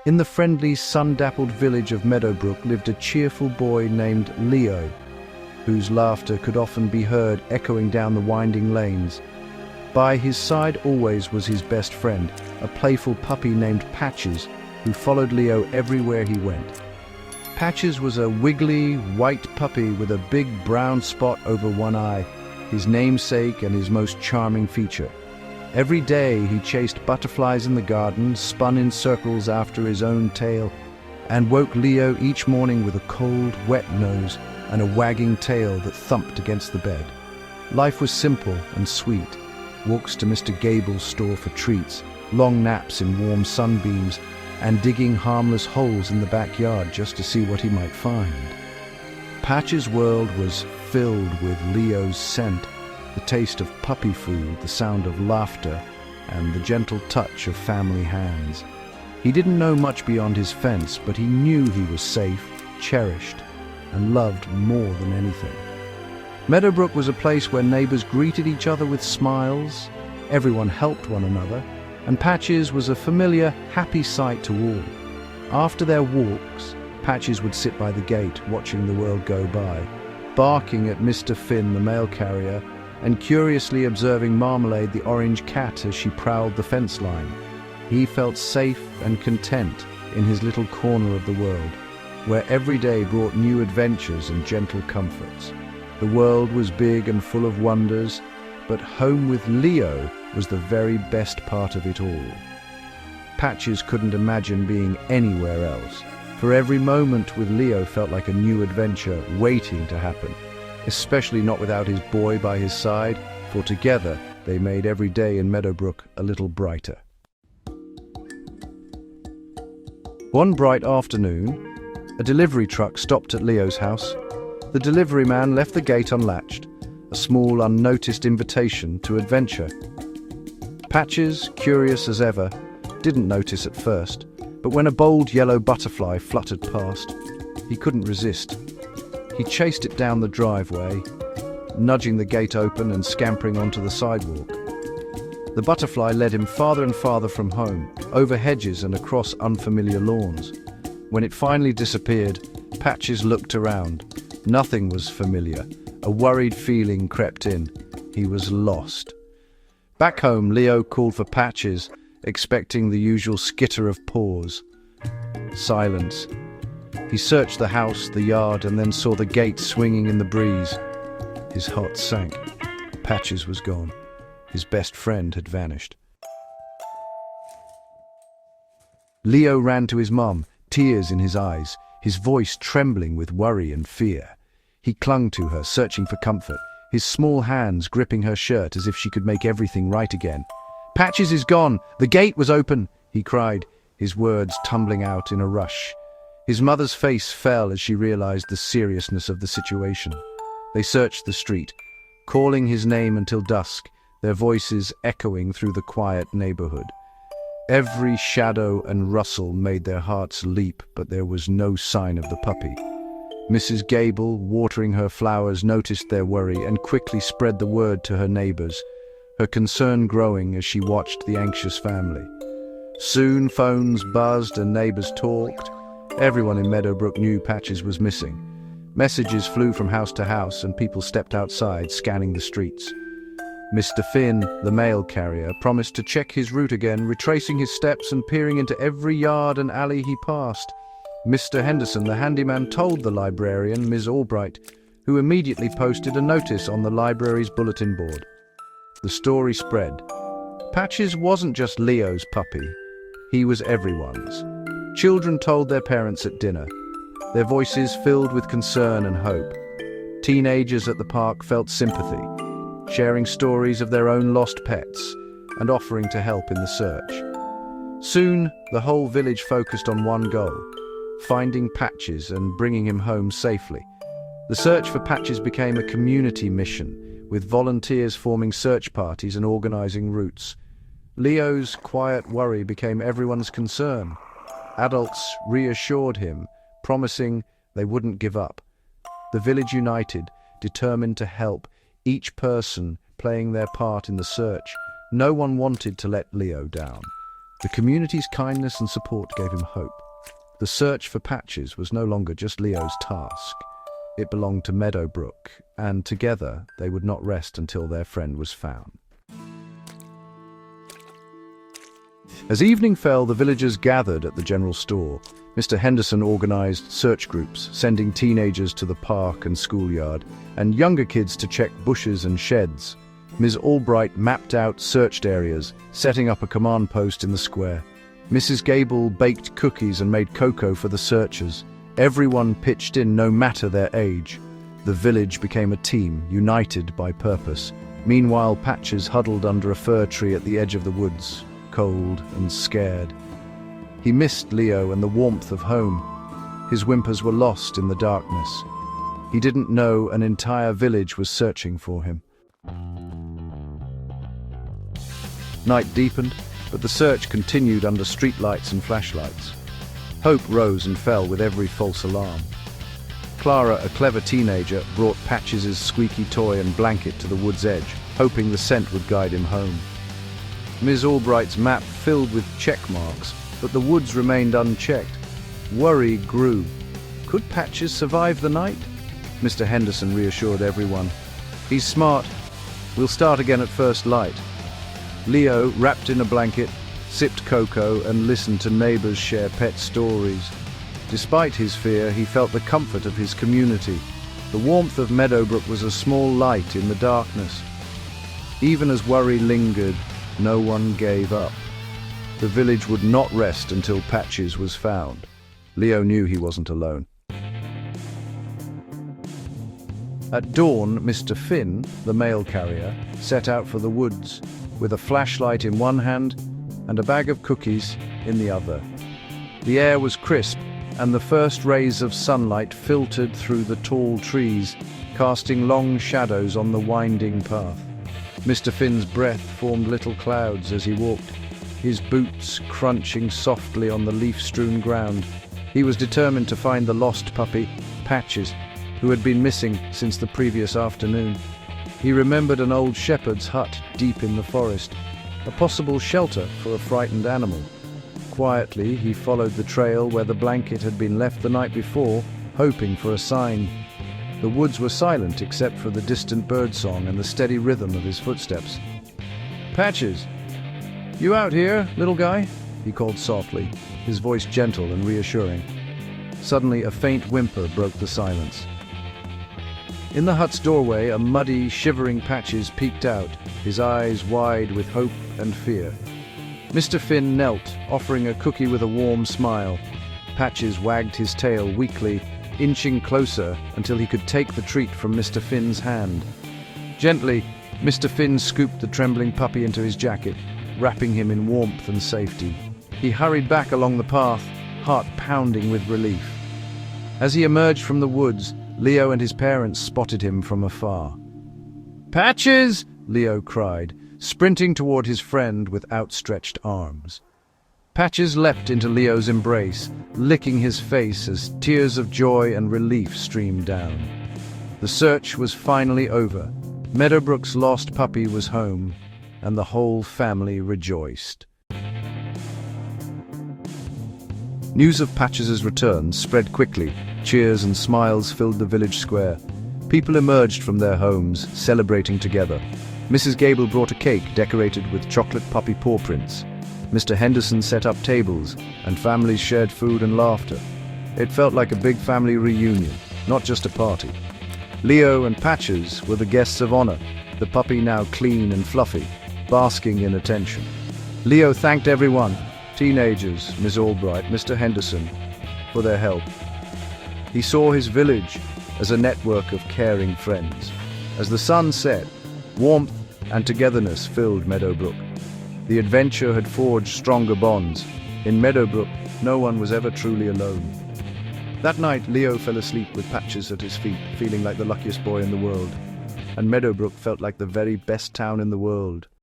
In the friendly, sun-dappled village of Meadowbrook lived a cheerful boy named Leo, whose laughter could often be heard echoing down the winding lanes. By his side always was his best friend, a playful puppy named Patches, who followed Leo everywhere he went. Patches was a wiggly, white puppy with a big brown spot over one eye, his namesake and his most charming feature. Every day he chased butterflies in the garden, spun in circles after his own tail, and woke Leo each morning with a cold, wet nose and a wagging tail that thumped against the bed. Life was simple and sweet. Walks to Mr. Gable's store for treats, long naps in warm sunbeams, and digging harmless holes in the backyard just to see what he might find. Patch's world was filled with Leo's scent, the taste of puppy food, the sound of laughter, and the gentle touch of family hands. He didn't know much beyond his fence, but he knew he was safe, cherished, and loved more than anything. Meadowbrook was a place where neighbors greeted each other with smiles, everyone helped one another, and Patches was a familiar, happy sight to all. After their walks, Patches would sit by the gate, watching the world go by, barking at Mr. Finn, the mail carrier, and curiously observing Marmalade, the orange cat, as she prowled the fence line. He felt safe and content in his little corner of the world, where every day brought new adventures and gentle comforts. The world was big and full of wonders, but home with Leo was the very best part of it all. Patches couldn't imagine being anywhere else, for every moment with Leo felt like a new adventure waiting to happen, especially not without his boy by his side, for together they made every day in Meadowbrook a little brighter. One bright afternoon, a delivery truck stopped at Leo's house. The delivery man left the gate unlatched, a small, unnoticed invitation to adventure. Patches, curious as ever, didn't notice at first, but when a bold yellow butterfly fluttered past, he couldn't resist. He chased it down the driveway, nudging the gate open and scampering onto the sidewalk. The butterfly led him farther and farther from home, over hedges and across unfamiliar lawns. When it finally disappeared, Patches looked around. Nothing was familiar. A worried feeling crept in. He was lost. Back home, Leo called for Patches, expecting the usual skitter of paws. Silence. He searched the house, the yard, and then saw the gate swinging in the breeze. His heart sank. Patches was gone. His best friend had vanished. Leo ran to his mum, tears in his eyes, his voice trembling with worry and fear. He clung to her, searching for comfort, his small hands gripping her shirt as if she could make everything right again. "Patches is gone! The gate was open!" he cried, his words tumbling out in a rush. His mother's face fell as she realized the seriousness of the situation. They searched the street, calling his name until dusk, their voices echoing through the quiet neighborhood. Every shadow and rustle made their hearts leap, but there was no sign of the puppy. Mrs. Gable, watering her flowers, noticed their worry and quickly spread the word to her neighbors, her concern growing as she watched the anxious family. Soon phones buzzed and neighbors talked. Everyone in Meadowbrook knew Patches was missing. Messages flew from house to house and people stepped outside, scanning the streets. Mr. Finn, the mail carrier, promised to check his route again, retracing his steps and peering into every yard and alley he passed. Mr. Henderson, the handyman, told the librarian, Ms. Albright, who immediately posted a notice on the library's bulletin board. The story spread. Patches wasn't just Leo's puppy. He was everyone's. Children told their parents at dinner, their voices filled with concern and hope. Teenagers at the park felt sympathy, sharing stories of their own lost pets and offering to help in the search. Soon, the whole village focused on one goal: finding Patches and bringing him home safely. The search for Patches became a community mission, with volunteers forming search parties and organizing routes. Leo's quiet worry became everyone's concern. Adults reassured him, promising they wouldn't give up. The village united, determined to help, each person playing their part in the search. No one wanted to let Leo down. The community's kindness and support gave him hope. The search for Patches was no longer just Leo's task. It belonged to Meadowbrook, and together they would not rest until their friend was found. As evening fell, the villagers gathered at the general store. Mr. Henderson organized search groups, sending teenagers to the park and schoolyard, and younger kids to check bushes and sheds. Ms. Albright mapped out searched areas, setting up a command post in the square. Mrs. Gable baked cookies and made cocoa for the searchers. Everyone pitched in, no matter their age. The village became a team, united by purpose. Meanwhile, Patches huddled under a fir tree at the edge of the woods, cold and scared. He missed Leo and the warmth of home. His whimpers were lost in the darkness. He didn't know an entire village was searching for him. Night deepened, but the search continued under streetlights and flashlights. Hope rose and fell with every false alarm. Clara, a clever teenager, brought Patches' squeaky toy and blanket to the wood's edge, hoping the scent would guide him home. Ms. Albright's map filled with check marks, but the woods remained unchecked. Worry grew. Could Patches survive the night? Mr. Henderson reassured everyone. He's smart. We'll start again at first light. Leo, wrapped in a blanket, sipped cocoa and listened to neighbors share pet stories. Despite his fear, he felt the comfort of his community. The warmth of Meadowbrook was a small light in the darkness. Even as worry lingered, no one gave up. The village would not rest until Patches was found. Leo knew he wasn't alone. At dawn, Mr. Finn, the mail carrier, set out for the woods, with a flashlight in one hand and a bag of cookies in the other. The air was crisp, and the first rays of sunlight filtered through the tall trees, casting long shadows on the winding path. Mr. Finn's breath formed little clouds as he walked, his boots crunching softly on the leaf-strewn ground. He was determined to find the lost puppy, Patches, who had been missing since the previous afternoon. He remembered an old shepherd's hut deep in the forest, a possible shelter for a frightened animal. Quietly, he followed the trail where the blanket had been left the night before, hoping for a sign. The woods were silent except for the distant birdsong and the steady rhythm of his footsteps. "Patches, you out here, little guy?" he called softly, his voice gentle and reassuring. Suddenly, a faint whimper broke the silence. In the hut's doorway, a muddy, shivering Patches peeked out, his eyes wide with hope and fear. Mr. Finn knelt, offering a cookie with a warm smile. Patches wagged his tail weakly, inching closer until he could take the treat from Mr. Finn's hand. Gently, Mr. Finn scooped the trembling puppy into his jacket, wrapping him in warmth and safety. He hurried back along the path, heart pounding with relief. As he emerged from the woods, Leo and his parents spotted him from afar. "Patches!" Leo cried, sprinting toward his friend with outstretched arms. Patches leapt into Leo's embrace, licking his face as tears of joy and relief streamed down. The search was finally over. Meadowbrook's lost puppy was home, and the whole family rejoiced. News of Patches' return spread quickly. Cheers and smiles filled the village square. People emerged from their homes, celebrating together. Mrs. Gable brought a cake decorated with chocolate puppy paw prints. Mr. Henderson set up tables, and families shared food and laughter. It felt like a big family reunion, not just a party. Leo and Patches were the guests of honor, the puppy now clean and fluffy, basking in attention. Leo thanked everyone, teenagers, Miss Albright, Mr. Henderson, for their help. He saw his village as a network of caring friends. As the sun set, warmth and togetherness filled Meadowbrook. The adventure had forged stronger bonds. In Meadowbrook, no one was ever truly alone. That night, Leo fell asleep with Patches at his feet, feeling like the luckiest boy in the world. And Meadowbrook felt like the very best town in the world.